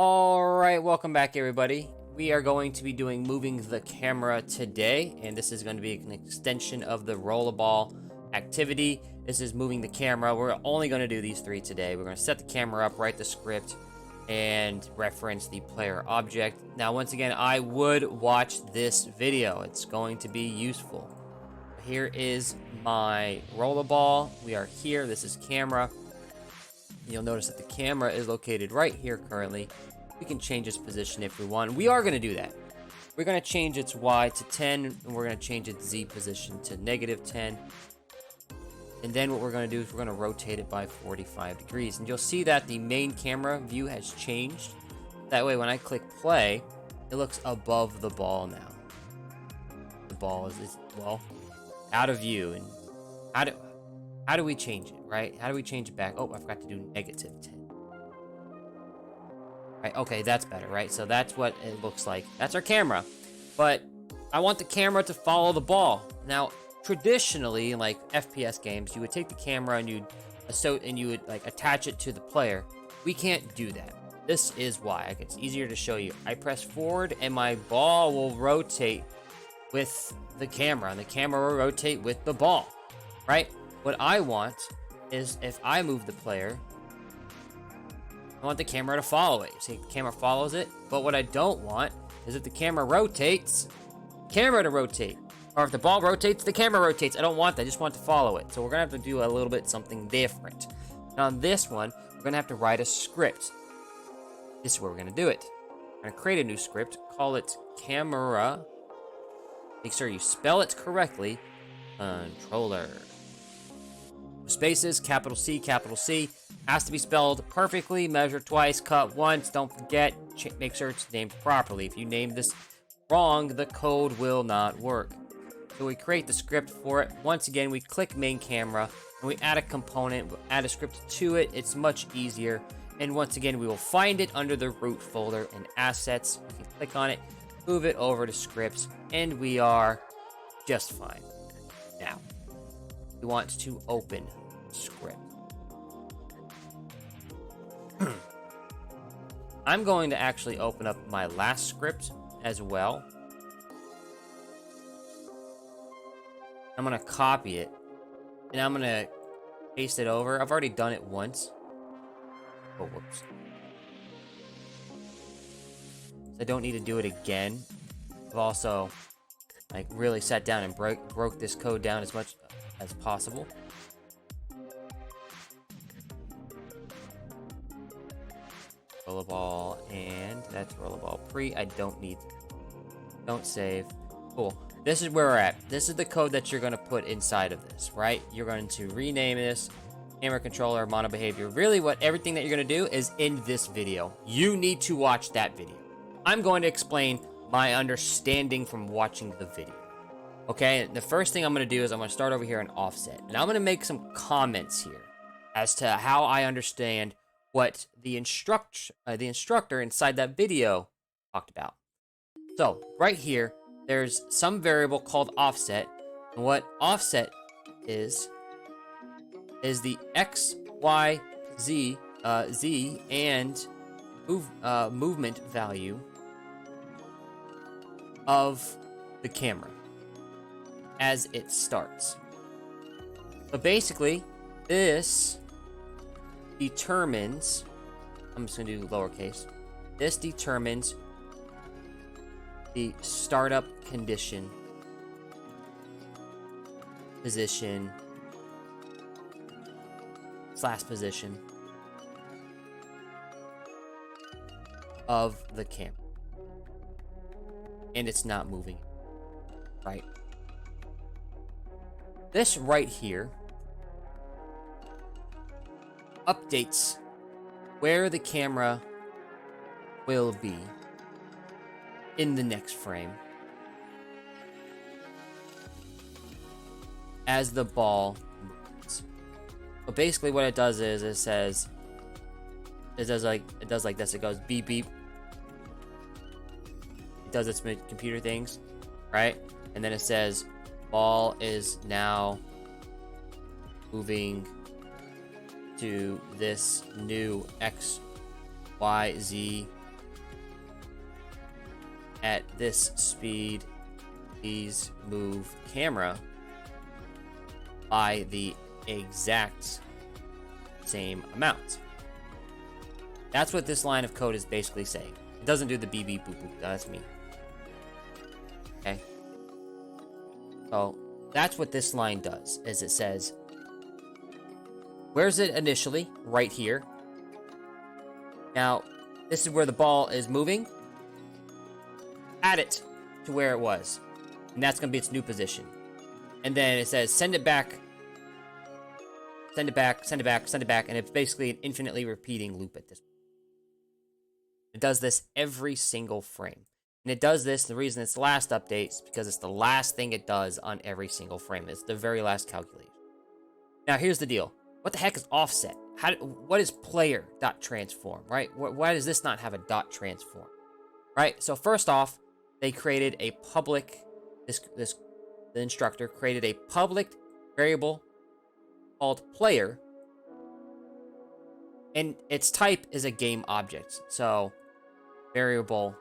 Alright, welcome back everybody. We are going to be doing moving the camera today, and this is going to be an extension of the rollerball activity. This is moving the camera. We're only going to do these three today. We're going to set the camera up, write the script, and reference the player object. Now, once again, I would watch this video. It's going to be useful. Here is my rollerball. We are here. This is camera. You'll notice that the camera is located right here currently. We can change its position if we want. We are going to do that. We're going to change its Y to 10, and we're going to change its Z position to -10. And then what we're going to do is we're going to rotate it by 45 degrees. And you'll see that the main camera view has changed. That way, when I click play, it looks above the ball now. The ball is well, out of view. And how do we change it, right? How do we change it back? Oh, I forgot to do -10. Right, okay, that's better, right? So that's what it looks like. That's our camera. But I want the camera to follow the ball. Now, traditionally, in like FPS games, you would take the camera and you would like attach it to the player. We can't do that. This is why. It's easier to show you. I press forward and my ball will rotate with the camera, and the camera will rotate with the ball, right? What I want is if I move the player, I want the camera to follow it. See, the camera follows it, but what I don't want is if the camera rotates, camera to rotate. Or if the ball rotates, the camera rotates. I don't want that. I just want to follow it. So we're going to have to do a little bit something different. And on this one, we're going to have to write a script. This is where we're going to do it. We're going to create a new script. Call it camera. Make sure you spell it correctly. Controller. Spaces, capital C, has to be spelled perfectly, measure twice, cut once, don't forget, make sure it's named properly. If you name this wrong, the code will not work. So we create the script for it. Once again, we click main camera, and we add a component, we'll add a script to it. It's much easier. And once again, we will find it under the root folder in assets. You can click on it, move it over to scripts, and we are just fine. Now, we want to open script. I'm going to actually open up my last script as well. I'm going to copy it, and I'm going to paste it over. I've already done it once. Oh, whoops. I don't need to do it again. I've also really sat down and broke this code down as much as possible. Rollerball, and that's rollerball pre. I don't save. Cool. This is where we're at. This is the code that you're going to put inside of this, right? You're going to rename this camera controller mono behavior. Really, everything that you're going to do is in this video. You need to watch that video. I'm going to explain my understanding from watching the video. Okay, the first thing I'm going to do is I'm going to start over here in offset, and I'm going to make some comments here as to how I understand what the instructor inside that video talked about. So right here, there's some variable called offset, and what offset is the X, Y, Z, and movement value of the camera as it starts. So basically, this determines, I'm just going to do lowercase, this determines the startup condition, position, / position of the camera. And it's not moving, right? This right here updates where the camera will be in the next frame as the ball moves. So basically what it does is it does like this. It goes beep beep. It does its computer things, right? And then it says ball is now moving to this new X, Y, Z at this speed, please move camera by the exact same amount. That's what this line of code is basically saying. It doesn't do the beep beep boop boop. That's me. Okay. So that's what this line does, is it says, where's it initially? Right here. Now, this is where the ball is moving. Add it to where it was. And that's going to be its new position. And then it says, send it back. Send it back, send it back, send it back. And it's basically an infinitely repeating loop at this point. It does this every single frame. And it does this, the reason it's the last update is because it's the last thing it does on every single frame. It's the very last calculation. Now, here's the deal. What the heck is offset? What is player.transform, right? Why does this not have a dot transform, right? So first off, they created a public, the instructor created a public variable called player, and its type is a game object. So variable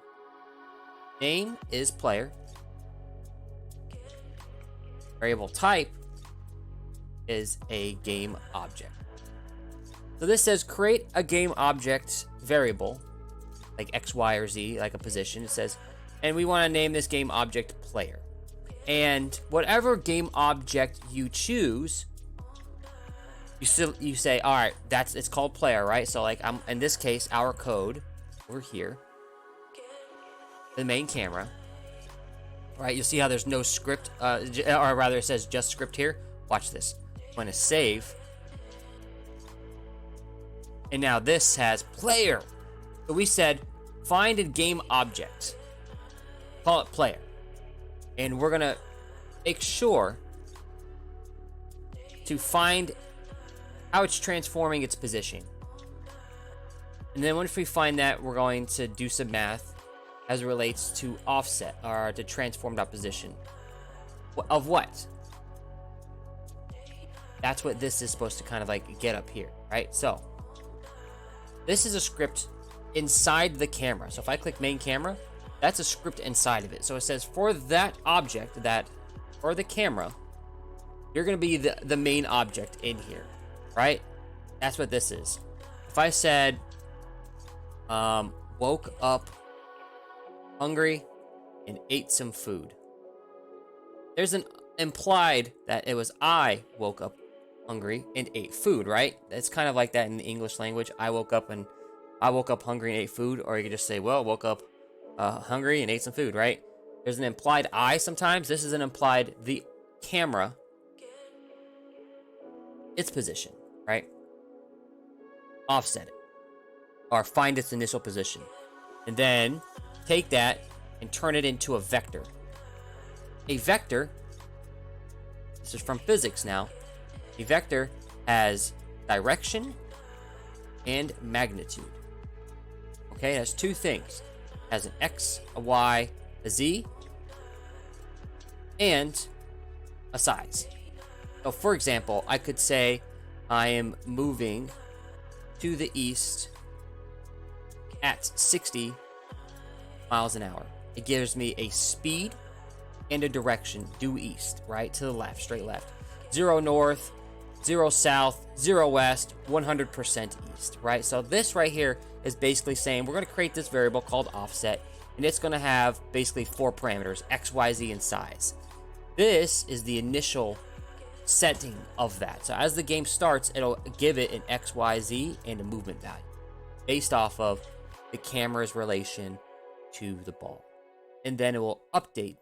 name is player, variable type is a game object. So this says create a game object variable, like X, Y, or Z, like a position. It says, and we want to name this game object player. And whatever game object you choose, you say, all right, it's called player, right? So like in this case, our code over here, the main camera, right? You'll see how there's no script, or rather it says just script here. Watch this. I'm going to save. And now this has player. So we said, find a game object. Call it player. And we're going to make sure to find how it's transforming its position. And then once we find that, we're going to do some math as it relates to offset, or to transform.position. Of what? That's what this is supposed to kind of like get up here, right? So this is a script inside the camera. So if I click main camera, that's a script inside of it. So it says for that object, for the camera, you're going to be the main object in here, right? That's what this is. If I said, woke up hungry and ate some food, there's an implied that it was I woke up hungry and ate food, right? It's kind of like that in the English language. I woke up hungry and ate food, or you could just say, well, woke up hungry and ate some food, right? There's an implied I sometimes. This is an implied the camera, its position, right? Offset it, or find its initial position, and then take that and turn it into a vector. A vector, this is from physics now, a vector has direction and magnitude. Okay, it has two things. It has an X, a Y, a Z, and a size. So for example, I could say I am moving to the east at 60 miles an hour. It gives me a speed and a direction, due east, right? To the left, straight left. 0 north, 0 south, 0 west, 100% east, right? So this right here is basically saying we're going to create this variable called offset, and it's going to have basically 4 parameters, X, Y, Z, and size. This is the initial setting of that. So as the game starts, it'll give it an X, Y, Z, and a movement value based off of the camera's relation to the ball. And then it will update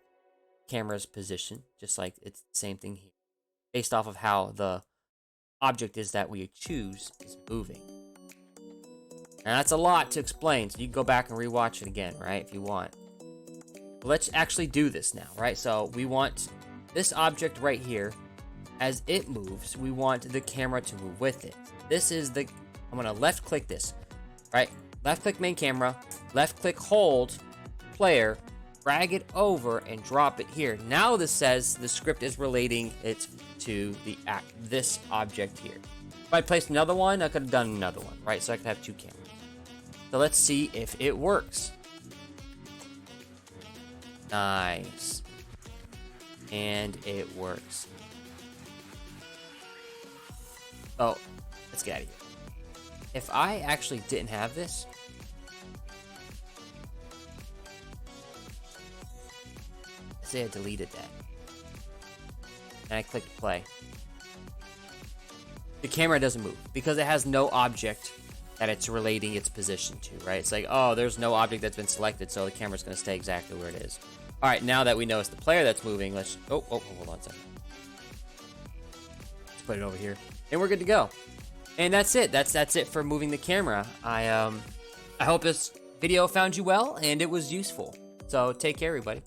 camera's position, just like it's the same thing here, based off of how the object is that we choose is moving. And that's a lot to explain, so you can go back and rewatch it again, right, if you want. But let's actually do this now, right? So we want this object right here. As it moves, we want the camera to move with it. This is the, I'm gonna left click this, right? Left click main camera, left click hold player, drag it over and drop it here. Now this says the script is relating it to this object here. If I placed another one, I could have done another one, right? So I could have 2 cameras. So let's see if it works. Nice. And it works. Oh, let's get out of here. If I actually didn't have this, say I deleted that, and I clicked play, the camera doesn't move because it has no object that it's relating its position to, right? It's like, oh, there's no object that's been selected, so the camera's going to stay exactly where it is. All right, now that we know it's the player that's moving, let's... Oh, hold on a second. Let's put it over here, and we're good to go. And that's it. That's it for moving the camera. I hope this video found you well, and it was useful. So take care, everybody.